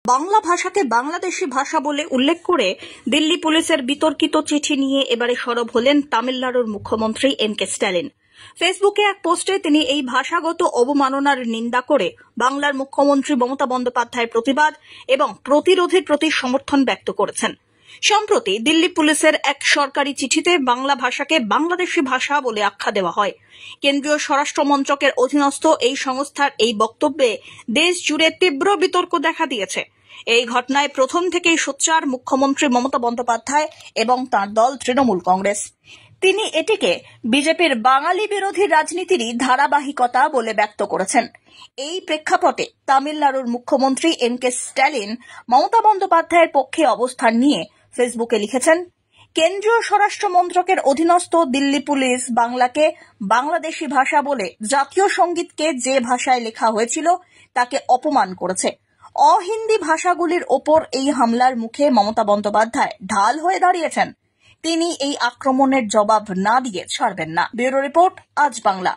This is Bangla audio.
বাংলা ভাষাকে বাংলাদেশি ভাষা বলে উল্লেখ করে দিল্লি পুলিশের বিতর্কিত চিঠি নিয়ে এবারে সরব হলেন তামিলনাড়ুর মুখ্যমন্ত্রী এম.কে. স্ট্যালিন। ফেসবুকে এক পোস্টে তিনি এই ভাষাগত অবমাননার নিন্দা করে বাংলার মুখ্যমন্ত্রী মমতা বন্দ্যোপাধ্যায়ের প্রতিবাদ এবং প্রতিরোধের প্রতি সমর্থন ব্যক্ত করেছেন। সম্প্রতি দিল্লি পুলিশের এক সরকারি চিঠিতে বাংলা ভাষাকে বাংলাদেশি ভাষা বলে আখ্যা দেওয়া হয়। কেন্দ্রীয় স্বরাষ্ট্র মন্ত্রকের অধীনস্থ এই সংস্থার এই বক্তব্যে দেশ জুড়ে তীব্র বিতর্ক দেখা দিয়েছে। এই ঘটনায় প্রথম থেকেই সোচ্চার মুখ্যমন্ত্রী মমতা বন্দ্যোপাধ্যায় এবং তাঁর দল তৃণমূল কংগ্রেস। তিনি এটিকে বিজেপির বাঙালি বিরোধী রাজনীতিরই ধারাবাহিকতা বলে ব্যক্ত করেছেন। এই প্রেক্ষাপটে তামিলনাড়ুর মুখ্যমন্ত্রী এম.কে. স্ট্যালিন মমতা বন্দ্যোপাধ্যায়ের পক্ষে অবস্থান নিয়ে ফেসবুকে লিখেছেন, কেন্দ্রীয় স্বরাষ্ট্র মন্ত্রকের অধীনস্থ দিল্লি পুলিশ বাংলাকে বাংলাদেশি ভাষা বলে জাতীয় সঙ্গীতকে যে ভাষায় লেখা হয়েছিল তাকে অপমান করেছে। অহিন্দি ভাষাগুলির ওপর এই হামলার মুখে মমতা বন্দ্যোপাধ্যায় ঢাল হয়ে দাঁড়িয়েছেন। তিনি এই আক্রমণের জবাব না দিয়ে ছাড়বেন না। ব্যুরো রিপোর্ট, আজ বাংলা।